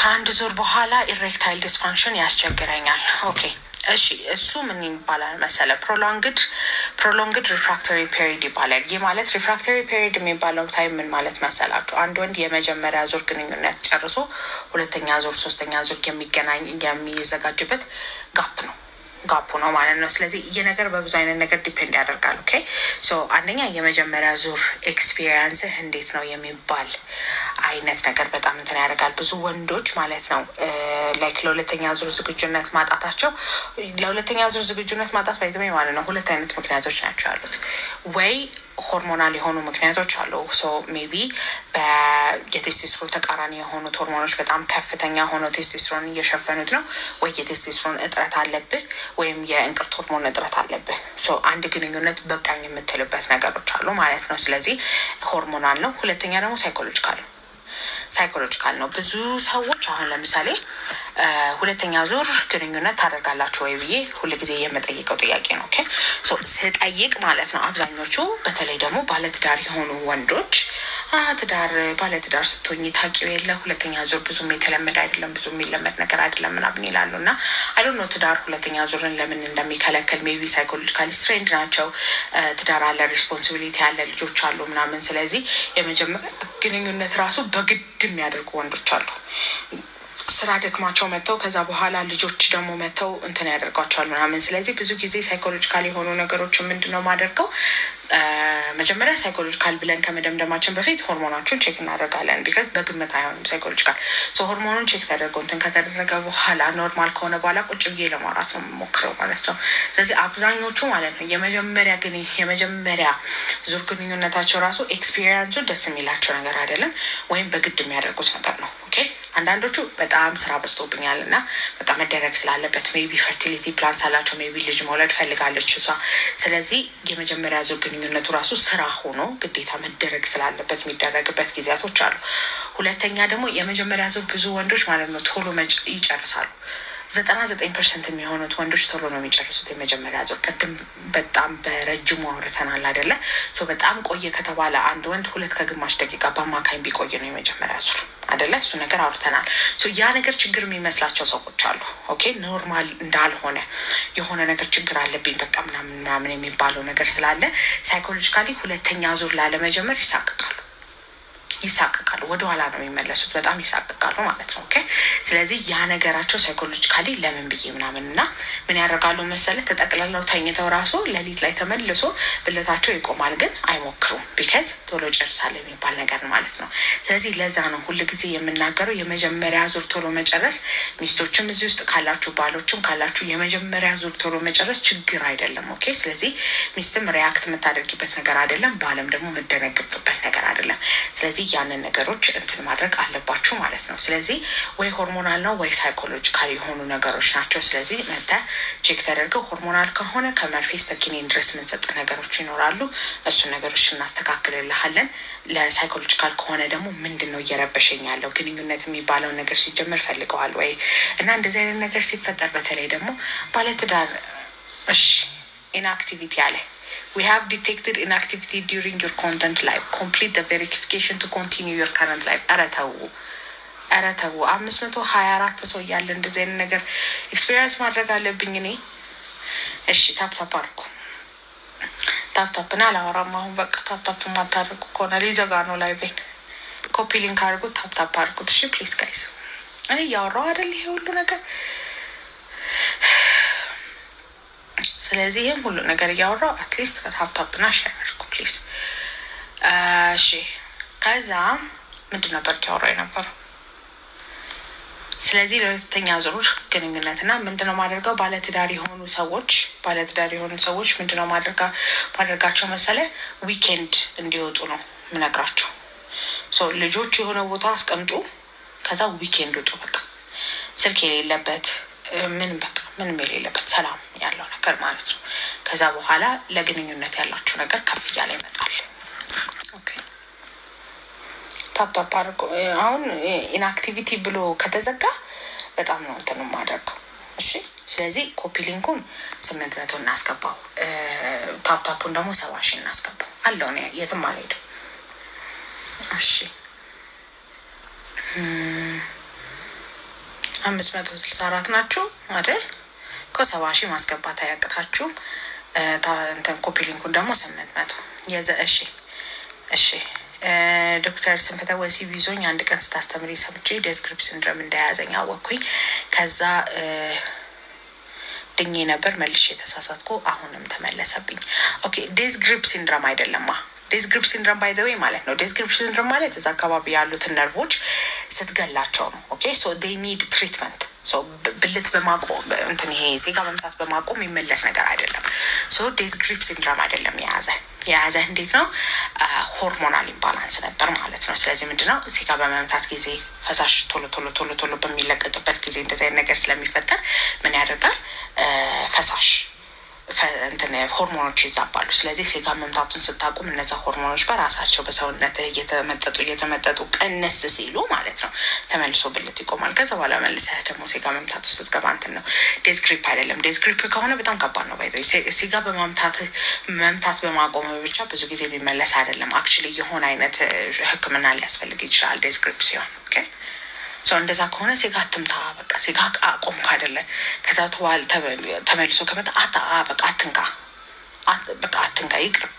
ከአንድ ዙር በኋላ ኢሬክታይል ዲስፋንክሽን ያስቸግረኛል። ኦኬ እሺ፣ እሱ ምን ይባላል መሰለ? ፕሮሎንግድ ሪፍራክተሪ ፔሪድ ይባላል። ይህ ማለት ሪፍራክተሪ ፔሪድ የሚባለው ታይም ምን ማለት መሰላችሁ? አንድ ወንድ የመጀመሪያ ዙር ግንኙነት ጨርሶ ሁለተኛ ዙር ሶስተኛ ዙር የሚዘጋጅበት ጋፑ ነው ማለት ነው። ስለዚህ ይህ ነገር በብዙ አይነት ነገር ዲፔንድ ያደርጋል። ኦኬ ሶ አንደኛ የመጀመሪያ ዙር ኤክስፒሪየንስህ እንዴት ነው የሚባል አይነት ነገር በጣም እንትን ያደርጋል። ብዙ ወንዶች ማለት ነው ላይክ ለሁለተኛ ዙር ዝግጁነት ማጣታቸው ለሁለተኛ ዙር ዝግጁነት ማጣት ባይዘ ማለት ነው ሁለት አይነት ምክንያቶች ናቸው ያሉት። ወይ ሆርሞናል የሆኑ ምክንያቶች አሉ። ሶ ሜቢ የቴስቴስትሮን ተቃራኒ የሆኑት ሆርሞኖች በጣም ከፍተኛ ሆኖ ቴስቴስትሮን እየሸፈኑት ነው። ወይ የቴስቴስትሮን እጥረት አለብህ ወይም የእንቅርት ሆርሞን እጥረት አለብህ። ሶ አንድ ግንኙነት በቃኝ የምትልበት ነገሮች አሉ ማለት ነው። ስለዚህ ሆርሞናል ነው። ሁለተኛ ደግሞ ሳይኮሎጂካል ነው። ብዙ ሰዎች አሁን ለምሳሌ ሁለተኛ ዙር ግንኙነት ታደርጋላችሁ ወይ ብዬ ሁልጊዜ የምጠይቀው ጥያቄ ነው። ኦኬ ሶ ስጠይቅ ማለት ነው አብዛኞቹ በተለይ ደግሞ ባለትዳር የሆኑ ወንዶች ባለትዳር ስትሆኝ ታውቂው የለ ሁለተኛ ዙር ብዙም የተለመደ አይደለም፣ ብዙ የሚለመድ ነገር አይደለም ምናምን ይላሉ። እና አይዶንት ኖ ትዳር ሁለተኛ ዙርን ለምን እንደሚከለከል ሜቢ ሳይኮሎጂካሊ ስትሬንድ ናቸው። ትዳር አለ፣ ሪስፖንሲቢሊቲ አለ፣ ልጆች አሉ ምናምን። ስለዚህ የመጀመሪያ ግንኙነት ራሱ በግድ የሚያደርጉ ወንዶች አሉ። ስራ ደክማቸው መጥተው ከዛ በኋላ ልጆች ደግሞ መጥተው እንትን ያደርጓቸዋል ምናምን። ስለዚህ ብዙ ጊዜ ሳይኮሎጂካል የሆኑ ነገሮች ምንድነው ማደርገው መጀመሪያ ሳይኮሎጂካል ብለን ከመደምደማችን በፊት ሆርሞናችሁን ቼክ እናደርጋለን። ቢካዝ በግምት አይሆንም ሳይኮሎጂካል። ሶ ሆርሞኑን ቼክ ተደርጎ እንትን ከተደረገ በኋላ ኖርማል ከሆነ በኋላ ቁጭ ብዬ ለማውራት ነው የምሞክረው ማለት ነው። ስለዚህ አብዛኞቹ ማለት ነው የመጀመሪያ ዙር ግንኙነታቸው ራሱ ኤክስፒሪየንሱ ደስ የሚላቸው ነገር አይደለም፣ ወይም በግድ የሚያደርጉት ነገር ነው። ኦኬ አንዳንዶቹ በጣም ስራ በዝቶብኛል እና በቃ መደረግ ስላለበት ሜቢ ፈርቲሊቲ ፕላንስ አላቸው፣ ሜቢ ልጅ መውለድ ፈልጋለች እሷ። ስለዚህ የመጀመሪያ ዙር ግንኙነቱ ራሱ ስራ ሆኖ ግዴታ መደረግ ስላለበት የሚደረግበት ጊዜያቶች አሉ። ሁለተኛ ደግሞ የመጀመሪያ ዙር ብዙ ወንዶች ማለት ነው ቶሎ ይጨርሳሉ። 99% የሚሆኑት ወንዶች ቶሎ ነው የሚጨርሱት የመጀመሪያ ዙር። ቅድም በጣም በረጅሙ አውርተናል አይደለ? በጣም ቆየ ከተባለ አንድ ወንድ 2.5 ደቂቃ በአማካኝ ቢቆይ ነው የመጀመሪያ ዙር አይደለ? እሱ ነገር አውርተናል። ያ ነገር ችግር የሚመስላቸው ሰዎች አሉ። ኦኬ ኖርማል እንዳልሆነ የሆነ ነገር ችግር አለብኝ በቃ ምናምን የሚባለው ነገር ስላለ ሳይኮሎጂካሊ ሁለተኛ ዙር ላለመጀመር ይሳቀቃሉ፣ ወደኋላ ነው የሚመለሱት፣ በጣም ይሳቀቃሉ ማለት ነው። ኦኬ ስለዚህ ያ ነገራቸው ሳይኮሎጂካሊ ለምን ብዬ ምናምን እና ምን ያደርጋሉ መሰለ ተጠቅልለው ተኝተው ራሱ ሌሊት ላይ ተመልሶ ብልታቸው ይቆማል፣ ግን አይሞክሩም። ቢካዝ ቶሎ ጨርሳለሁ የሚባል ነገር ማለት ነው። ስለዚህ ለዛ ነው ሁል ጊዜ የምናገረው የመጀመሪያ ዙር ቶሎ መጨረስ። ሚስቶችም እዚህ ውስጥ ካላችሁ፣ ባሎችም ካላችሁ የመጀመሪያ ዙር ቶሎ መጨረስ ችግር አይደለም። ኦኬ ስለዚህ ሚስትም ሪያክት የምታደርጊበት ነገር አይደለም፣ ባለም ደግሞ የምደነግጥበት ነገር አይደለም። ስለዚህ ያንን ነገሮች እንትን ማድረግ አለባችሁ ማለት ነው። ስለዚህ ወይ ሆርሞናል ነው ወይ ሳይኮሎጂካል የሆኑ ነገሮች ናቸው። ስለዚህ መተህ ቼክ ተደርገው ሆርሞናል ከሆነ ከመርፌ እስከ ኪኒን ድረስ የምንሰጥ ነገሮች ይኖራሉ። እሱን ነገሮች እናስተካክልልሃለን። ለሳይኮሎጂካል ከሆነ ደግሞ ምንድን ነው እየረበሸኝ ያለው ግንኙነት የሚባለውን ነገር ሲጀመር ፈልገዋል ወይ እና እንደዚህ አይነት ነገር ሲፈጠር በተለይ ደግሞ ባለትዳር ኢንአክቲቪቲ አለ We have detected inactivity during your content life. Complete the verification to continue your current life. ኧረ ተው 524 ሰው እያለ እንደዚህ አይነት ነገር ኤክስፒሪየንስ ማድረግ አለብኝ እኔ? እሺ ታፕታፕ አድርጉ። ታፕታፕና አላወራም አሁን በቃ ታፕታፕ ማታደርጉ ከሆነ ሊዘጋ ነው ላይቬን። ኮፒ ሊንክ አድርጉት፣ ታፕታፕ አድርጉት። እሺ ፕሊዝ ጋይስ፣ እኔ እያወራሁ አይደል ይሄ ሁሉ ነገር። ስለዚህ ይህም ሁሉ ነገር እያወራው አትሊስት ታፕታፕና ሼር አድርጉ ፕሊዝ። እሺ ከዛ ምንድን ነበር ያወራው የነበረው? ስለዚህ ለሁለተኛ ዙር ግንኙነትና ምንድነው ማድረገው ባለትዳር የሆኑ ሰዎች ምንድነው ማድረጋቸው መሰለ ዊኬንድ እንዲወጡ ነው ምነግራቸው። ልጆች የሆነ ቦታ አስቀምጡ፣ ከዛ ዊኬንድ ውጡ። በቃ ስልክ የሌለበት ምንም የሌለበት ሰላም ያለው ነገር ማለት ነው። ከዛ በኋላ ለግንኙነት ያላችሁ ነገር ከፍ እያለ ይመጣል። ኦኬ ታፕታፕ አድርጎ አሁን ኢንአክቲቪቲ ብሎ ከተዘጋ በጣም ነው እንትን የማደርገው። እሺ ስለዚህ ኮፒ ሊንኩን 800 እናስገባው፣ ታፕታፑን ደግሞ 70,000 እናስገባው። አለው ነው የትም አልሄድም። እሺ 564 ናቸው አይደል? ከ70 ሺህ ማስገባት አያቅታችሁም። እንትን ኮፒ ሊንኩን ደግሞ 800 የዘ እሺ ዶክተር ስንፈተ ወሲብ ይዞኝ አንድ ቀን ስታስተምሪ ሰምቼ ዴስክሪፕት ሲንድሮም እንደያዘኝ አወቅኩኝ። ከዛ ድኜ ነበር መልሼ የተሳሳትኩ፣ አሁንም ተመለሰብኝ። ኦኬ ዴስክሪፕት ሲንድሮም አይደለማ። ዴስክሪፕት ሲንድሮም ባይ ዘ ዌይ ማለት ነው። ዴስክሪፕት ሲንድሮም ማለት እዛ አካባቢ ያሉትን ነርቮች ስትገላቸው ነው። ኦኬ ሶ ዴይ ኒድ ትሪትመንት። ሶ ብልት በማቆም እንትን ይሄ ሴጋ መምታት በማቆም የሚመለስ ነገር አይደለም። ሶ ዴስክሪፕት ሲንድሮም አይደለም የያዘ እንዴት ነው? ሆርሞናል ኢምባላንስ ነበር ማለት ነው። ስለዚህ ምንድነው ሴጋ በመምታት ጊዜ ፈሳሽ ቶሎ በሚለቀቅበት ጊዜ እንደዚህ አይነት ነገር ስለሚፈጠር ምን ያደርጋል? ፈሳሽ እንትን ሆርሞኖች ይዛባሉ። ስለዚህ ሴጋ መምታቱን ስታቁም እነዛ ሆርሞኖች በራሳቸው በሰውነት እየተመጠጡ ቀነስ ሲሉ ማለት ነው ተመልሶ ብልት ይቆማል። ከዛ በኋላ መልሰህ ደግሞ ሴጋ መምታቱ ስትገባ እንትን ነው። ዴስክሪፕ አይደለም። ዴስክሪፕ ከሆነ በጣም ከባድ ነው። ሴጋ መምታት በማቆም ብቻ ብዙ ጊዜ የሚመለስ አይደለም። አክቹዋሊ የሆነ አይነት ሕክምና ሊያስፈልግ ይችላል ዴስክሪፕ ሲሆን። ኦኬ ሰው እንደዛ ከሆነ ሴጋ አትምታ፣ በቃ ሴጋ አቆም ካደለ ከዛ ተዋል ተመልሶ ከመጣ በቃ አትንካ ይቅርብ።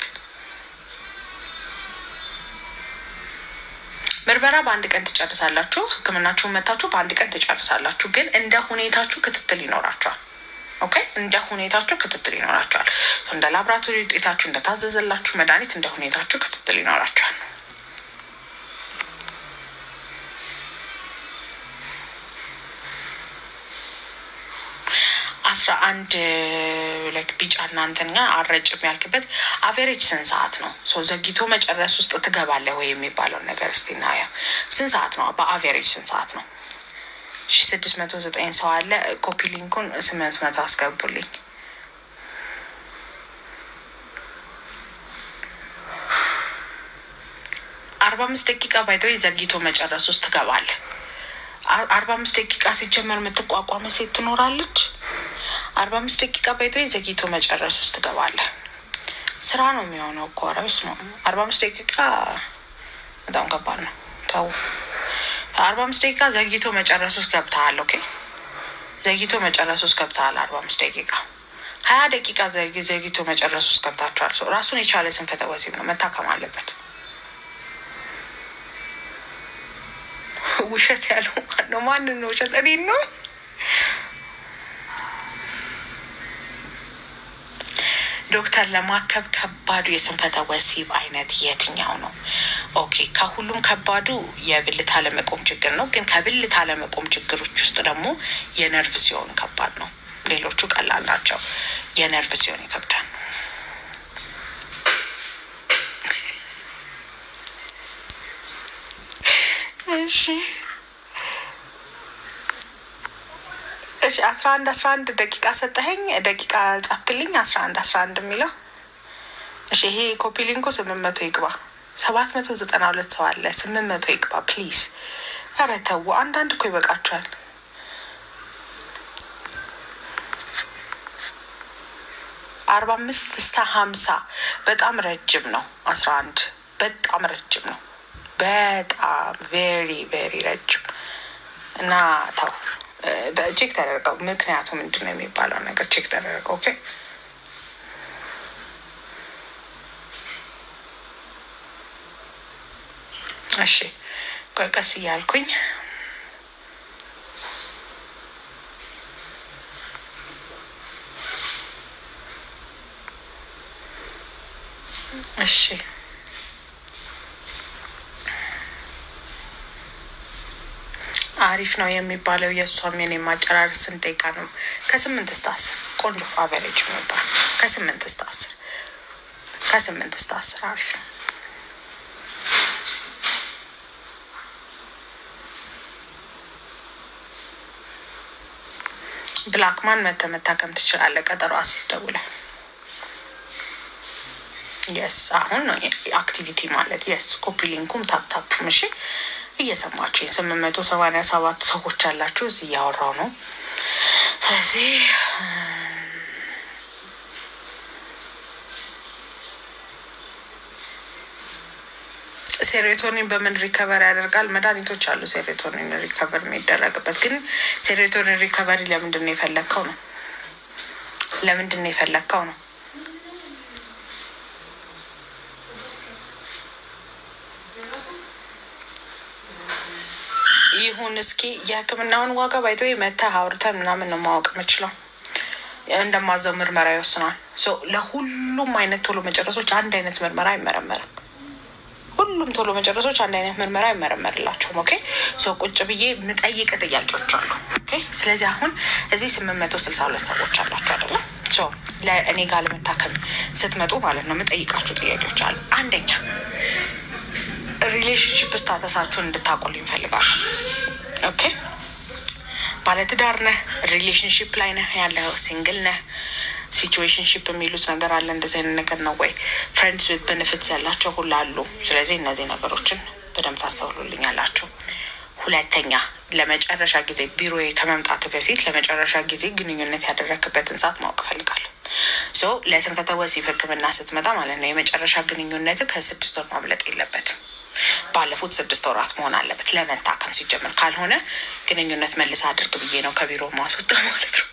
ምርመራ በአንድ ቀን ትጨርሳላችሁ። ህክምናችሁን መታችሁ በአንድ ቀን ትጨርሳላችሁ። ግን እንደ ሁኔታችሁ ክትትል ይኖራችኋል። ኦኬ እንደ ሁኔታችሁ ክትትል ይኖራችኋል። እንደ ላብራቶሪ ውጤታችሁ እንደታዘዘላችሁ መድኃኒት እንደ ሁኔታችሁ ክትትል ይኖራችኋል። 11 ላይክ ቢጫ እና እንትን ጋር አረጭም ያልክበት አቨሬጅ ስንት ሰዓት ነው? ዘግይቶ መጨረስ ውስጥ ትገባለህ ወይ የሚባለውን ነገር እስቲ እናየው። ስንት ሰዓት ነው? በአቨሬጅ ስንት ሰዓት ነው? 609 ሰው አለ። ኮፒ ሊንኩን 800 አስገቡልኝ። አርባ 45 ደቂቃ ባይተው ዘግይቶ መጨረስ ውስጥ ትገባለህ። 45 ደቂቃ ሲጀመር የምትቋቋመ ሴት ትኖራለች። 45 ደቂቃ ባይተው ዘግይቶ መጨረስ ውስጥ ትገባለህ። ስራ ነው የሚሆነው እኮ አረብስ ነው። 45 ደቂቃ በጣም ከባድ ነው። ተው 45 ደቂቃ ዘግይቶ መጨረስ ውስጥ ገብተሃል። ኦኬ ዘግይቶ መጨረስ ውስጥ ገብተሃል። 45 ደቂቃ 20 ደቂቃ ዘግይቶ መጨረስ ውስጥ ገብታችኋል። ራሱን የቻለ ስንፈተ ወሲብ ነው፣ መታከም አለበት። ውሸት ያለው ማነው? ማንን ነው ውሸት? እኔን ነው። ዶክተር ለማከብ ከባዱ የስንፈተ ወሲብ አይነት የትኛው ነው? ኦኬ ከሁሉም ከባዱ የብልት አለመቆም ችግር ነው። ግን ከብልት አለመቆም ችግሮች ውስጥ ደግሞ የነርቭ ሲሆን ከባድ ነው። ሌሎቹ ቀላል ናቸው። የነርቭ ሲሆን ይከብዳል። እሺ 11 ደቂቃ ሰጠኸኝ። ደቂቃ ጻፍክልኝ 11 የሚለው እሺ። ይሄ ኮፒ ሊንኩ 800 ይግባ። 792 ሰው አለ። 800 ይግባ ፕሊዝ። ኧረ ተው አንዳንድ እኮ ይበቃቸዋል። 45 እስከ 50 በጣም ረጅም ነው። 11 በጣም ረጅም ነው። በጣም ቬሪ ቬሪ ረጅም እና ተው ቼክ ተደረገው። ምክንያቱ ምንድን ነው የሚባለው ነገር ቼክ ተደረገው። ኦኬ እሺ ቆይ ቀስ እያልኩኝ እሺ አሪፍ ነው የሚባለው። የእሷም የኔ ማጨራረስ ስንት ደቂቃ ነው? ከ8 እስከ 10 ቆንጆ አቨሬጅ የሚባል ከ8 እስከ 10 አሪፍ ነው። ብላክማን መታከም ትችላለህ። ቀጠሮ አሲስ ደውለህ የስ አሁን ነው አክቲቪቲ ማለት የስ ኮፒ ሊንኩም ታፕታፕ ምሽ እየሰማችሁኝ 887 ሰዎች አላችሁ። እዚህ እያወራው ነው። ስለዚህ ሴሮቶኒን በምን ሪከቨር ያደርጋል? መድኃኒቶች አሉ ሴሮቶኒን ሪከቨር የሚደረግበት። ግን ሴሮቶኒን ሪከቨሪ ለምንድን ነው የፈለግከው ነው? ለምንድን ነው የፈለግከው ነው? ይሁን እስኪ የህክምናውን ዋጋ ባይቶ መተህ አውርተን ምናምን ነው ማወቅ የምችለው። እንደማዘው ምርመራ ይወስናል። ለሁሉም አይነት ቶሎ መጨረሶች አንድ አይነት ምርመራ አይመረመርም። ሁሉም ቶሎ መጨረሶች አንድ አይነት ምርመራ አይመረመርላቸውም። ኦኬ ቁጭ ብዬ ምጠይቅ ጥያቄዎች አሉ። ኦኬ ስለዚህ አሁን እዚህ 862 ሰዎች አላቸው አይደለም? ለእኔ ጋር ለመታከም ስትመጡ ማለት ነው ምጠይቃቸው ጥያቄዎች አሉ። አንደኛ ሪሌሽንሽፕ ስታተሳችሁን እንድታቆልኝ ይፈልጋሉ። ኦኬ ባለትዳር ነህ? ሪሌሽንሽፕ ላይ ነህ ያለው? ሲንግል ነህ? ሲቹዌሽንሽፕ የሚሉት ነገር አለ። እንደዚህ አይነት ነገር ነው ወይ? ፍሬንድስ ዊዝ ቤኔፊትስ ያላቸው ሁሉ አሉ። ስለዚህ እነዚህ ነገሮችን በደንብ ታስተውሉልኛላችሁ። ሁለተኛ ለመጨረሻ ጊዜ ቢሮዬ ከመምጣት በፊት ለመጨረሻ ጊዜ ግንኙነት ያደረክበትን ሰዓት ማወቅ እፈልጋለሁ። ለስንፈተ ወሲብ ህክምና ስትመጣ ማለት ነው የመጨረሻ ግንኙነት ከ6 ወር ማብለጥ የለበትም። ባለፉት 6 ወራት መሆን አለበት ለመታከም ሲጀምር። ካልሆነ ግንኙነት መልስ አድርግ ብዬ ነው ከቢሮ ማስወጣ ማለት ነው።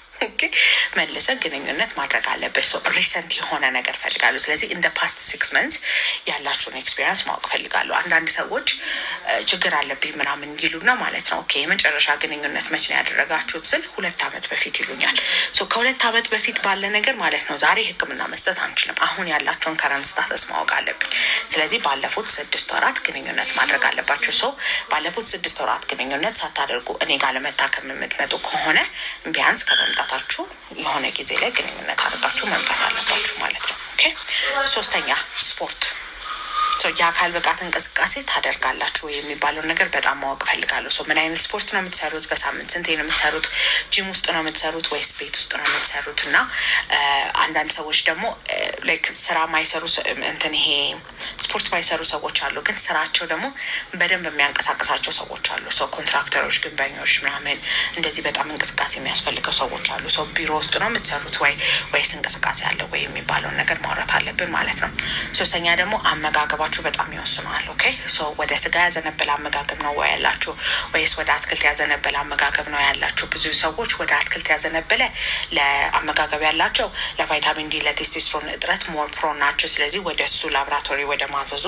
መልሰ ግንኙነት ማድረግ አለበት። ሪሰንት የሆነ ነገር ፈልጋለሁ። ስለዚህ ኢን ፓስት 6 months ያላችሁን ኤክስፔሪንስ ማወቅ ፈልጋለሁ። አንዳንድ ሰዎች ችግር አለብኝ ምናምን ይሉና ማለት ነው የመጨረሻ ግንኙነት መቼ ነው ያደረጋችሁት ስል 2 ዓመት በፊት ይሉኛል። ከ2 ዓመት በፊት ባለ ነገር ማለት ነው ዛሬ ህክምና መስጠት አንችልም። አሁን ያላቸውን ከረንት ስታተስ ማወቅ አለብኝ። ስለዚህ ባለፉት 6 ወራት ግንኙነት ማድረግ አለባቸው። ባለፉት 6 ወራት ግንኙነት ሳታደርጉ እኔ ጋር ለመታከም የምትመጡ ከሆነ ቢያንስ ከመምጣት የሆነ ጊዜ ላይ ግንኙነት አድርጋችሁ መምጣት አለባችሁ ማለት ነው። ኦኬ 3ኛ ስፖርት የአካል ብቃት እንቅስቃሴ ታደርጋላችሁ የሚባለውን ነገር በጣም ማወቅ ፈልጋለሁ። ምን አይነት ስፖርት ነው የምትሰሩት? በሳምንት ስንቴ ነው የምትሰሩት? ጂም ውስጥ ነው የምትሰሩት ወይስ ቤት ውስጥ ነው የምትሰሩት? እና አንዳንድ ሰዎች ደግሞ ስራ ማይሰሩ ይሄ ስፖርት ማይሰሩ ሰዎች አሉ፣ ግን ስራቸው ደግሞ በደንብ የሚያንቀሳቀሳቸው ሰዎች አሉ። ኮንትራክተሮች፣ ግንበኞች ምናምን እንደዚህ በጣም እንቅስቃሴ የሚያስፈልገው ሰዎች አሉ። ቢሮ ውስጥ ነው የምትሰሩት ወይስ እንቅስቃሴ አለው ወይ የሚባለውን ነገር ማውራት አለብን ማለት ነው። 3ኛ ደግሞ አመጋገባችሁ በጣም ይወስነዋል። ኦኬ ወደ ስጋ ያዘነበለ አመጋገብ ነው ወይ ያላችሁ ወይስ ወደ አትክልት ያዘነበለ አመጋገብ ነው ያላችሁ? ብዙ ሰዎች ወደ አትክልት ያዘነበለ ለአመጋገብ ያላቸው ለቫይታሚን ዲ ለቴስቴስትሮን እጥረት ሞር ፕሮን ናቸው። ስለዚህ ወደ እሱ ላብራቶሪ ወደ ማዘዙ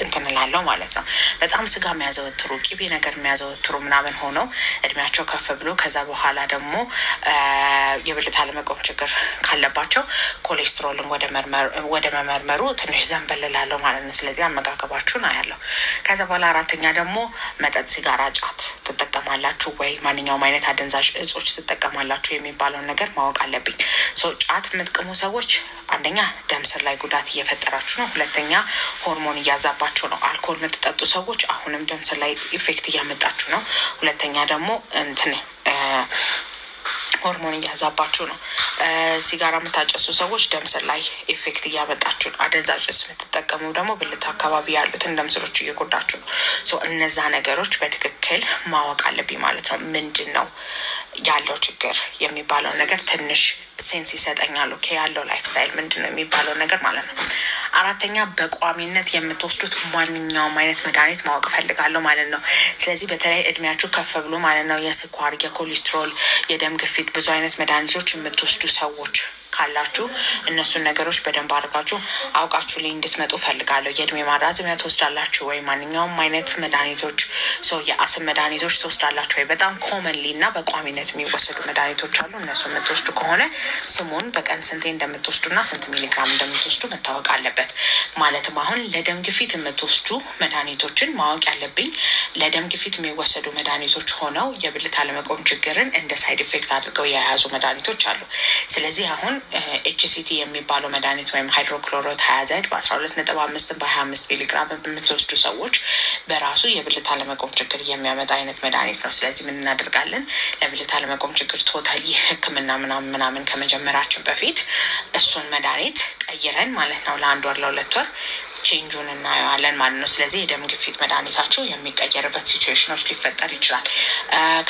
እንትንላለው ማለት ነው። በጣም ስጋ የሚያዘወትሩ ቂቤ ነገር የሚያዘወትሩ ምናምን ሆነው እድሜያቸው ከፍ ብሎ ከዛ በኋላ ደግሞ የብልት አለመቆም ችግር ካለባቸው ኮሌስትሮልን ወደ መመርመሩ ትንሽ ዘንበልላለው ማለት ነው። ስለዚህ አመጋገባችሁን አያለሁ። ከዛ በኋላ 4ኛ ደግሞ መጠጥ፣ ሲጋራ፣ ጫት ትጠቀማላችሁ ወይ ማንኛውም አይነት አደንዛዥ እጾች ትጠቀማላችሁ የሚባለውን ነገር ማወቅ አለብኝ። ጫት የምትቅሙ ሰዎች አንደኛ ደም ስር ላይ ጉዳት እየፈጠራችሁ ነው። 2ኛ ሆርሞን እያዛባችሁ ነው። አልኮል የምትጠጡ ሰዎች አሁንም ደም ስር ላይ ኢፌክት እያመጣችሁ ነው። 2ኛ ደግሞ ሆርሞን እያዛባችሁ ነው። ሲጋራ የምታጨሱ ሰዎች ደም ስር ላይ ኢፌክት እያመጣችሁ ነው። አደንዛዥ እጽ የምትጠቀሙ ደግሞ ብልት አካባቢ ያሉትን ደም ስሮች እየጎዳችሁ ነው። እነዛ ነገሮች በትክክል ማወቅ አለብኝ ማለት ነው። ምንድን ነው ያለው ችግር የሚባለው ነገር ትንሽ ሴንስ ይሰጠኛል። ኦኬ ያለው ላይፍ ስታይል ምንድን ነው የሚባለው ነገር ማለት ነው። 4ኛ በቋሚነት የምትወስዱት ማንኛውም አይነት መድኃኒት ማወቅ ፈልጋለሁ ማለት ነው። ስለዚህ በተለይ እድሜያችሁ ከፍ ብሎ ማለት ነው የስኳር፣ የኮሌስትሮል፣ የደም ግፊት ብዙ አይነት መድኃኒቶች የምትወስዱ ሰዎች ካላችሁ እነሱን ነገሮች በደንብ አድርጋችሁ አውቃችሁ ላይ እንድትመጡ ፈልጋለሁ። የእድሜ ማራዘሚያ ትወስዳላችሁ ወይ? ማንኛውም አይነት መድኃኒቶች የአስም መድኃኒቶች ትወስዳላችሁ ወይ? በጣም ኮመንሊ እና በቋሚነት የሚወሰዱ መድኃኒቶች አሉ። እነሱ የምትወስዱ ከሆነ ስሙን በቀን ስንቴ እንደምትወስዱና ስንት ሚሊግራም እንደምትወስዱ መታወቅ አለበት። ማለትም አሁን ለደም ግፊት የምትወስዱ መድኃኒቶችን ማወቅ ያለብኝ ለደም ግፊት የሚወሰዱ መድኃኒቶች ሆነው የብልት አለመቆም ችግርን እንደ ሳይድ ኢፌክት አድርገው የያዙ መድኃኒቶች አሉ። ስለዚህ አሁን ኤችሲቲ የሚባለው መድኃኒት ወይም ሃይድሮክሎሮት 20 በ12.5 በ25 ሚሊግራም በምትወስዱ ሰዎች በራሱ የብልት አለመቆም ችግር የሚያመጣ አይነት መድኃኒት ነው። ስለዚህ ምን እናደርጋለን? ለብልት አለመቆም ችግር ቶታሊ ህክምና ምናምን ከመጀመራችን በፊት እሱን መድኃኒት ቀይረን ማለት ነው ለ1 ወር ለ2 ወር ቼንጁን እናየዋለን ማለት ነው። ስለዚህ የደም ግፊት መድኃኒታቸው የሚቀየርበት ሲቹዌሽኖች ሊፈጠር ይችላል።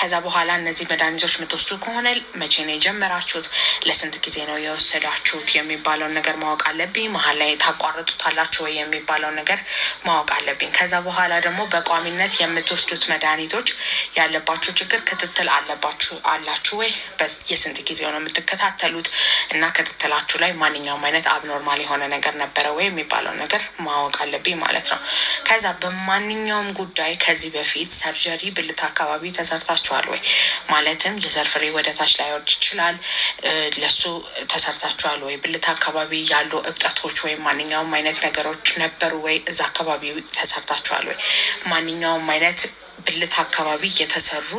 ከዛ በኋላ እነዚህ መድኃኒቶች የምትወስዱ ከሆነ መቼ ነው የጀመራችሁት፣ ለስንት ጊዜ ነው የወሰዳችሁት የሚባለውን ነገር ማወቅ አለብኝ። መሀል ላይ ታቋርጡታላችሁ ወይ የሚባለውን ነገር ማወቅ አለብኝ። ከዛ በኋላ ደግሞ በቋሚነት የምትወስዱት መድኃኒቶች ያለባችሁ ችግር ክትትል አላችሁ ወይ፣ የስንት ጊዜ ነው የምትከታተሉት እና ክትትላችሁ ላይ ማንኛውም አይነት አብኖርማል የሆነ ነገር ነበረ ወይ የሚባለውን ነገር ማወቅ አለብኝ ማለት ነው። ከዛ በማንኛውም ጉዳይ ከዚህ በፊት ሰርጀሪ ብልት አካባቢ ተሰርታችኋል ወይ፣ ማለትም የዘር ፍሬ ወደ ታች ላይወርድ ይችላል፣ ለሱ ተሰርታችኋል ወይ፣ ብልት አካባቢ ያሉ እብጠቶች ወይም ማንኛውም አይነት ነገሮች ነበሩ ወይ፣ እዛ አካባቢ ተሰርታችኋል ወይ፣ ማንኛውም አይነት ብልት አካባቢ የተሰሩ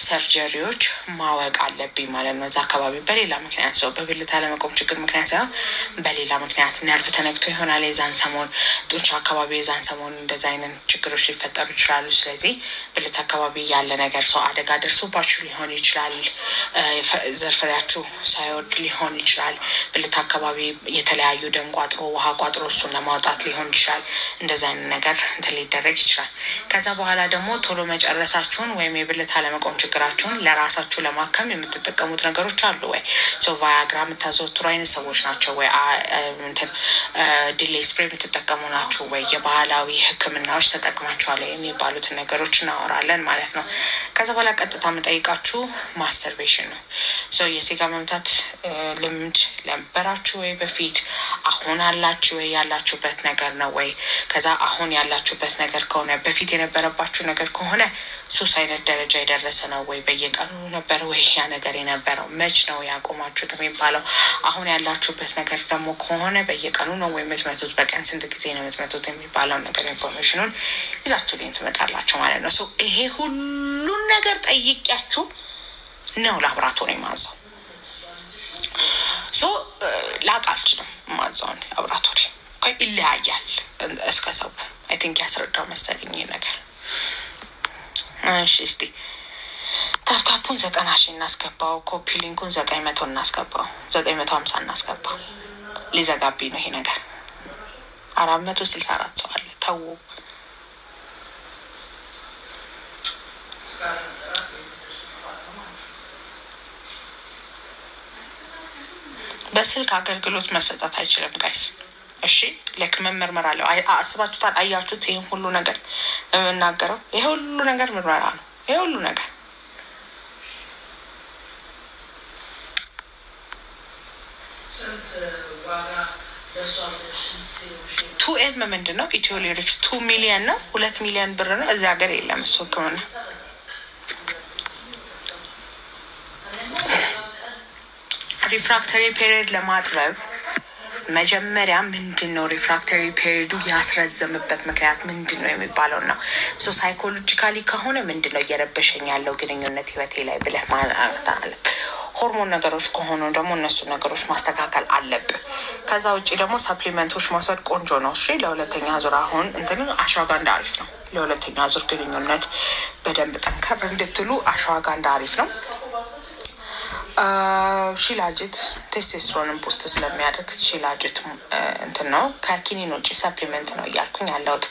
ሰርጀሪዎች ማወቅ አለብኝ ማለት ነው። እዛ አካባቢ በሌላ ምክንያት ሰው በብልት አለመቆም ችግር ምክንያት ሳይሆን በሌላ ምክንያት ነርቭ ተነክቶ ይሆናል የዛን ሰሞን፣ ጡንቻ አካባቢ የዛን ሰሞን እንደዛ አይነት ችግሮች ሊፈጠሩ ይችላሉ። ስለዚህ ብልት አካባቢ ያለ ነገር ሰው አደጋ ደርሶባችሁ ሊሆን ይችላል፣ ዘር ፍሬያችሁ ሳይወርድ ሊሆን ይችላል፣ ብልት አካባቢ የተለያዩ ደም ቋጥሮ ውሃ ቋጥሮ እሱን ለማውጣት ሊሆን ይችላል። እንደዛ አይነት ነገር እንትን ሊደረግ ይችላል። ከዛ በኋላ ደግሞ ቶሎ መጨረሳችሁን ወይም የብልት አለመቆም ችግራችሁን ለራሳችሁ ለማከም የምትጠቀሙት ነገሮች አሉ ወይ? ቫያግራ የምታዘወትሩ አይነት ሰዎች ናቸው ወይ? ዲሌይ ስፕሬ የምትጠቀሙ ናቸው ወይ? የባህላዊ ሕክምናዎች ተጠቅማችኋል የሚባሉትን ነገሮች እናወራለን ማለት ነው። ከዛ በኋላ ቀጥታ የምጠይቃችሁ ማስተርቤሽን ነው። የስጋ መምታት ልምድ ነበራችሁ ወይ በፊት? አሁን አላችሁ ወይ? ያላችሁበት ነገር ነው ወይ? ከዛ አሁን ያላችሁበት ነገር ከሆነ በፊት የነበረባችሁ ነገር ከሆነ ሱስ አይነት ደረጃ የደረሰ ነው ወይ? በየቀኑ ነበር ወይ ያ ነገር የነበረው? መች ነው ያቆማችሁት የሚባለው? አሁን ያላችሁበት ነገር ደግሞ ከሆነ በየቀኑ ነው ወይ የምትመቱት? በቀን ስንት ጊዜ ነው የምትመቱት የሚባለው ነገር ኢንፎርሜሽኑን ይዛችሁልኝ ትመጣላችሁ ማለት ነው። ይሄ ሁሉን ነገር ጠይቂያችሁ ነው ላብራቶሪ ማዘው። ላቅ አልችልም ማዘውን ላብራቶሪ ይለያያል እስከ ሰው አይ ቲንክ ያስረዳው መሰለኝ ይሄ ነገር። እሺ እስቲ ታፕታፑን 90,000 እናስገባው፣ ኮፒ ሊንኩን 900 እናስገባው፣ 950 እናስገባው። ሊዘጋብኝ ነው ይሄ ነገር። 464 ሰው አለ። ተው በስልክ አገልግሎት መሰጠት አይችልም ጋይስ። እሺ ለክ መመርመር አለው። አስባችሁታል? አያችሁት? ይሄን ሁሉ ነገር የምናገረው ይሄ ሁሉ ነገር ምርመራ ነው። ይሄ ሁሉ ነገር ቱኤም ምንድን ነው? ኢትዮ ሊሪክስ 2 ሚሊዮን ነው፣ 2 ሚሊዮን ብር ነው። እዚህ ሀገር የለም እሱ ሕክምና። ሪፍራክተሪ ፔሪየድ ለማጥበብ መጀመሪያ ምንድን ነው ሪፍራክተሪ ፔሪዱ ያስረዘምበት ምክንያት ምንድን ነው የሚባለው ነው። ሳይኮሎጂካሊ ከሆነ ምንድን ነው እየረበሸኝ ያለው ግንኙነት ህይወቴ ላይ ብለህ ማለት አለ። ሆርሞን ነገሮች ከሆኑ ደግሞ እነሱ ነገሮች ማስተካከል አለብን። ከዛ ውጭ ደግሞ ሰፕሊመንቶች መውሰድ ቆንጆ ነው። እሺ ለሁለተኛ ዙር አሁን እንትን አሽዋጋንዳ አሪፍ ነው። ለሁለተኛ ዙር ግንኙነት በደንብ ጠንከር እንድትሉ አሽዋጋንዳ አሪፍ ነው። ሺላጅት ቴስቴስትሮንን ቡስት ስለሚያደርግ ሺላጅት እንትን ነው። ከኪኒን ውጭ ሰፕሊመንት ነው እያልኩኝ ያለሁት።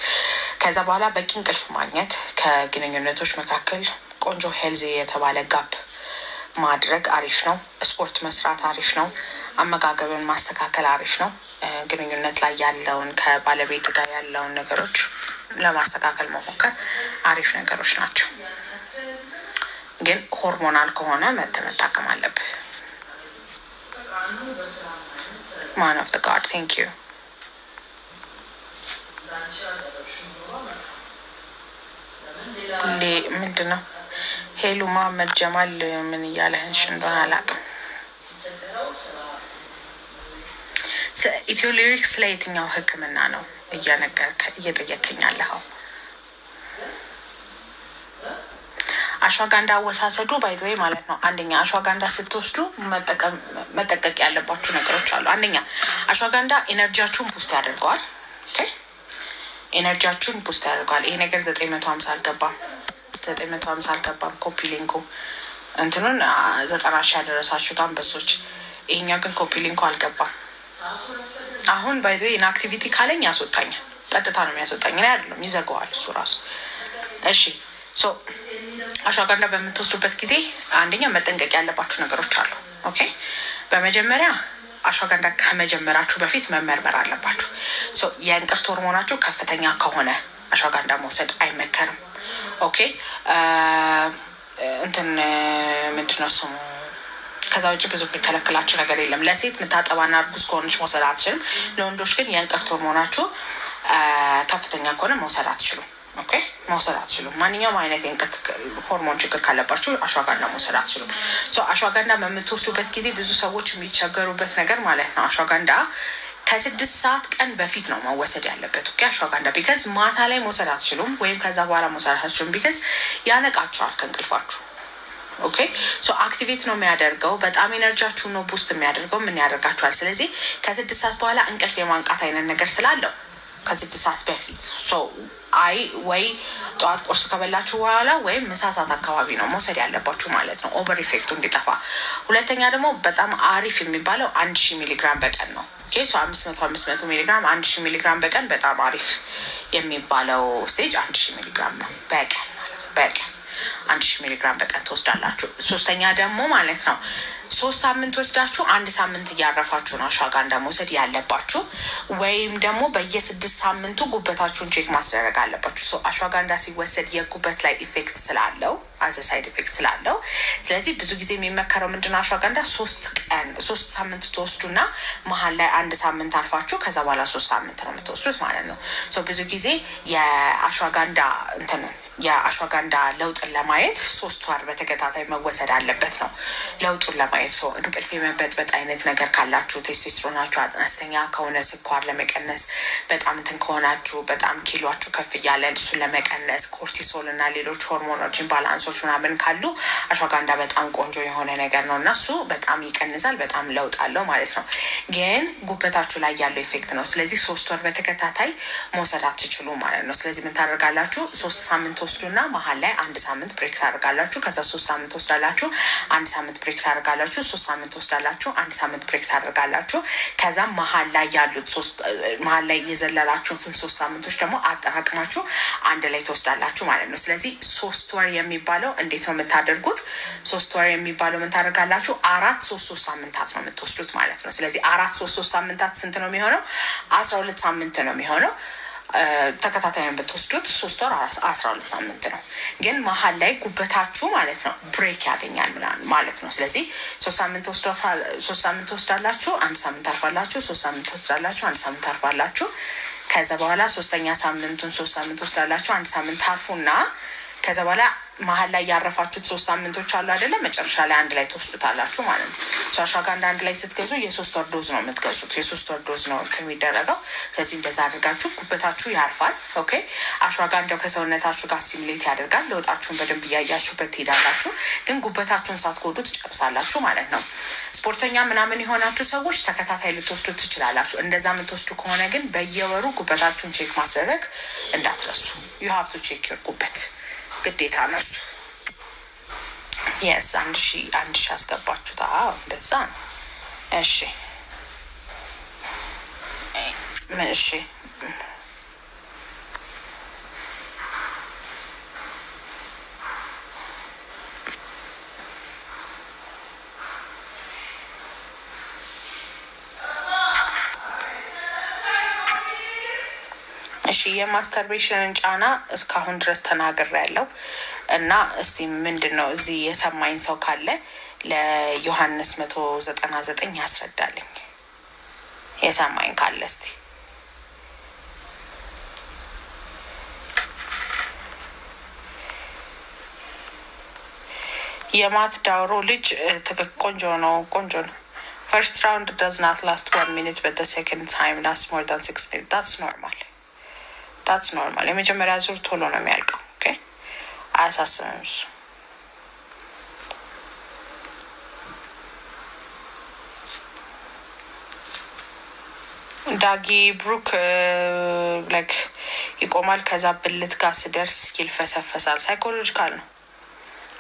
ከዛ በኋላ በቂ እንቅልፍ ማግኘት ከግንኙነቶች መካከል ቆንጆ ሄልዚ የተባለ ጋፕ ማድረግ አሪፍ ነው። ስፖርት መስራት አሪፍ ነው። አመጋገብን ማስተካከል አሪፍ ነው። ግንኙነት ላይ ያለውን ከባለቤት ጋር ያለውን ነገሮች ለማስተካከል መሞከር አሪፍ ነገሮች ናቸው። ግን ሆርሞናል ከሆነ መጠቀም አለብህ። ማን ኦፍ ዘ ጋድ ቴንክ ዩ። ምንድን ነው ሄሉ መሀመድ ጀማል ምን እያለህንሽ እንደሆነ አላውቅም። ኢትዮ ሊሪክስ ላይ የትኛው ሕክምና ነው እየጠየከኝ ያለኸው? አሽዋጋንዳ አወሳሰዱ ባይዘይ ማለት ነው። አንደኛ አሽዋጋንዳ ስትወስዱ መጠቀቅ ያለባችሁ ነገሮች አሉ። አንደኛ አሽዋጋንዳ ኤነርጂያችሁን ቡስት ያደርገዋል። ኤነርጂያችሁን ቡስት ያደርገዋል። ይሄ ነገር 950 አልገባም፣ 950 አልገባም። ኮፒ ሊንኩ እንትኑን 90,000 ያደረሳችሁት አንበሶች። ይሄኛው ግን ኮፒ ሊንኩ አልገባም። አሁን ባይዘይ ኢንአክቲቪቲ ካለኝ ያስወጣኛል። ቀጥታ ነው የሚያስወጣኝ። እኔ አይደለም ይዘጋዋል እሱ ራሱ። እሺ ሶ አሽዋጋንዳ በምትወስዱበት ጊዜ አንደኛ መጠንቀቅ ያለባችሁ ነገሮች አሉ። ኦኬ በመጀመሪያ አሽዋጋንዳ ከመጀመራችሁ በፊት መመርመር አለባችሁ። ሶ የእንቅርት ሆርሞናችሁ ከፍተኛ ከሆነ አሽዋጋንዳ መውሰድ አይመከርም። ኦኬ እንትን ምንድነው ስሙ ከዛ ውጭ ብዙ የሚከለክላችሁ ነገር የለም። ለሴት የምታጠባና እርጉዝ ከሆነች መውሰድ አትችልም። ለወንዶች ግን የእንቅርት ሆርሞናችሁ ከፍተኛ ከሆነ መውሰድ አትችሉም። ኦኬ መውሰድ አትችሉም። ማንኛውም አይነት የእንቅርት ሆርሞን ችግር ካለባችሁ አሽዋጋንዳ መውሰድ አትችሉም። አሽዋጋንዳ በምትወስዱበት ጊዜ ብዙ ሰዎች የሚቸገሩበት ነገር ማለት ነው አሽዋጋንዳ ከ6 ሰዓት ቀን በፊት ነው መወሰድ ያለበት። ኦኬ አሽዋጋንዳ ቢካዝ ማታ ላይ መውሰድ አትችሉም፣ ወይም ከዛ በኋላ መውሰድ አትችሉም ቢካዝ ያነቃችኋል ከእንቅልፋችሁ። ኦኬ አክቲቬት ነው የሚያደርገው፣ በጣም ኤነርጂያችሁን ነው ቡስት የሚያደርገው፣ ምን ያደርጋችኋል። ስለዚህ ከ6 ሰዓት በኋላ እንቅልፍ የማንቃት አይነት ነገር ስላለው ከ6 ሰዓት በፊት ወይ ጠዋት ቁርስ ከበላችሁ በኋላ ወይም ምሳ ሰዓት አካባቢ ነው መውሰድ ያለባችሁ ማለት ነው፣ ኦቨር ኢፌክቱ እንዲጠፋ። ሁለተኛ ደግሞ በጣም አሪፍ የሚባለው 1000 ሚሊግራም በቀን ነው። ኦኬ 500 ሚሊግራም 1000 ሚሊግራም በቀን በጣም አሪፍ የሚባለው ስቴጅ 1000 ሚሊግራም ነው በቀን ማለት ነው። በቀን 1000 ሚሊግራም በቀን ትወስዳላችሁ። ሶስተኛ ደግሞ ማለት ነው 3 ሳምንት ወስዳችሁ 1 ሳምንት እያረፋችሁ ነው አሽዋጋንዳ መውሰድ ያለባችሁ። ወይም ደግሞ በየ6 ሳምንቱ ጉበታችሁን ቼክ ማስደረግ አለባችሁ። አሽዋጋንዳ ሲወሰድ የጉበት ላይ ኢፌክት ስላለው አዘ ሳይድ ኢፌክት ስላለው፣ ስለዚህ ብዙ ጊዜ የሚመከረው ምንድነው አሽዋጋንዳ 3 ሳምንት ትወስዱና መሀል ላይ 1 ሳምንት አርፋችሁ ከዛ በኋላ 3 ሳምንት ነው የምትወስዱት ማለት ነው። ብዙ ጊዜ የአሽዋጋንዳ ለውጥን ለማየት 3 ወር በተከታታይ መወሰድ አለበት ነው ለውጡን ለማየት። እንቅልፍ የመበጥበጥ አይነት ነገር ካላችሁ፣ ቴስቴስትሮናችሁ አነስተኛ ከሆነ፣ ስኳር ለመቀነስ በጣም እንትን ከሆናችሁ፣ በጣም ኪሏችሁ ከፍ እያለ እሱን ለመቀነስ፣ ኮርቲሶል እና ሌሎች ሆርሞኖችን ባላንሶች ምናምን ካሉ አሽዋጋንዳ በጣም ቆንጆ የሆነ ነገር ነው እና እሱ በጣም ይቀንሳል፣ በጣም ለውጥ አለው ማለት ነው። ግን ጉበታችሁ ላይ ያለው ኢፌክት ነው። ስለዚህ 3 ወር በተከታታይ መውሰድ አትችሉ ማለት ነው። ስለዚህ ምን ታደርጋላችሁ? 3 ሳምንት ወስዱና መሀል ላይ 1 ሳምንት ብሬክ ታደርጋላችሁ። ከዛ 3 ሳምንት ወስዳላችሁ፣ 1 ሳምንት ብሬክ ታደርጋላችሁ። 3 ሳምንት ወስዳላችሁ፣ 1 ሳምንት ብሬክ ታደርጋላችሁ። ከዛ መሀል ላይ የዘለላችሁትን 3 ሳምንቶች ደግሞ አጠራቅማችሁ አንድ ላይ ትወስዳላችሁ ማለት ነው። ስለዚህ 3 ወር የሚባለው እንዴት ነው የምታደርጉት? 3 ወር የሚባለው ምን ታደርጋላችሁ? 4-3 ሳምንታት ነው የምትወስዱት ማለት ነው። ስለዚህ 4-3 ሳምንታት ስንት ነው የሚሆነው? 12 ሳምንት ነው የሚሆነው። ተከታታዩን ብትወስዱት 3 ወር 12 ሳምንት ነው። ግን መሀል ላይ ጉበታችሁ ማለት ነው ብሬክ ያገኛል ማለት ነው። ስለዚህ 3 ሳምንት ወስዳላችሁ፣ 1 ሳምንት አርፋላችሁ፣ 3 ሳምንት ወስዳላችሁ፣ 1 ሳምንት አርፋላችሁ። ከዛ በኋላ 3ኛ ሳምንቱን 3 ሳምንት ወስዳላችሁ፣ 1 ሳምንት አርፉና ከዛ በኋላ መሀል ላይ ያረፋችሁት 3 ሳምንቶች አሉ አይደለም፣ መጨረሻ ላይ አንድ ላይ ትወስዱታላችሁ ማለት ነው። አሽዋጋንዳ አንድ ላይ ስትገዙ የ3 ወር ዶዝ ነው የምትገዙት። የ3 ወር ዶዝ ነው የሚደረገው። ስለዚህ እንደዛ አድርጋችሁ ጉበታችሁ ያርፋል። ኦኬ አሽዋጋንዳው ከሰውነታችሁ ጋር ሲሚሌት ያደርጋል። ለውጣችሁን በደንብ እያያችሁበት ትሄዳላችሁ። ግን ጉበታችሁን ሳትጎዱ ትጨርሳላችሁ ማለት ነው። ስፖርተኛ ምናምን የሆናችሁ ሰዎች ተከታታይ ልትወስዱ ትችላላችሁ። እንደዛ የምትወስዱ ከሆነ ግን በየወሩ ጉበታችሁን ቼክ ማስደረግ እንዳትረሱ። ዩ ሃቭ ቱ ቼክ ዮር ጉበት ግዴታ ነው እሱ። የስ 1000 አስገባችሁት። እንደዛ ነው። እሺ የማስተርቤሽንን ጫና እስካሁን ድረስ ተናግሬያለሁ እና እስቲ ምንድን ነው እዚህ የሰማኝ ሰው ካለ ለዮሐንስ 199 ያስረዳልኝ። የሰማኝ ካለ እስቲ የማት ዳውሮ ልጅ ቆንጆ ነው። First round does not last 1 minute, but the second time lasts more than 6 minutes. That's normal. የመጀመሪያ ዙር ቶሎ ነው የሚያልቀው። ኦኬ አያሳስብም እሱ። ዳጊ ብሩክ ላይክ ይቆማል፣ ከዛ ብልት ጋር ስደርስ ይልፈሰፈሳል። ሳይኮሎጂካል ነው።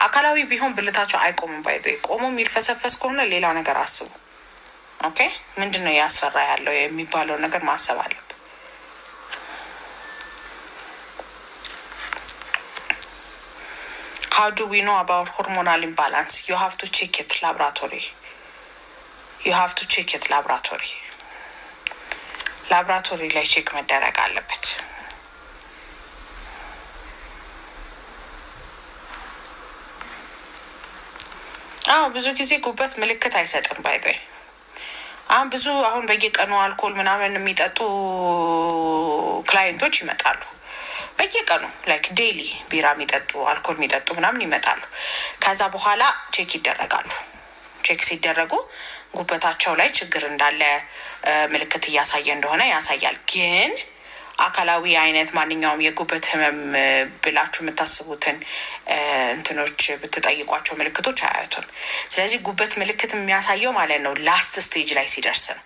አካላዊ ቢሆን ብልታቸው አይቆምም። ባይዘ ቆሞ የሚልፈሰፈስ ከሆነ ሌላው ነገር አስቡ። ኦኬ ምንድን ነው ያስፈራ ያለው የሚባለው ነገር ማሰብ አለብን። how do we know about hormonal imbalance? You have to check it laboratory. ላብራቶሪ ላይ ቼክ መደረግ አለበት። ብዙ ጊዜ ጉበት ምልክት አይሰጥም ባይዘ አሁን በየቀኑ አልኮል ምናምን የሚጠጡ ክላይንቶች ይመጣሉ። በየቀኑ ላይክ ዴይሊ ቢራ የሚጠጡ አልኮል የሚጠጡ ምናምን ይመጣሉ። ከዛ በኋላ ቼክ ይደረጋሉ። ቼክ ሲደረጉ ጉበታቸው ላይ ችግር እንዳለ ምልክት እያሳየ እንደሆነ ያሳያል። ግን አካላዊ አይነት ማንኛውም የጉበት ህመም ብላችሁ የምታስቡትን እንትኖች ብትጠይቋቸው ምልክቶች አያዩትም። ስለዚህ ጉበት ምልክት የሚያሳየው ማለት ነው ላስት ስቴጅ ላይ ሲደርስ ነው።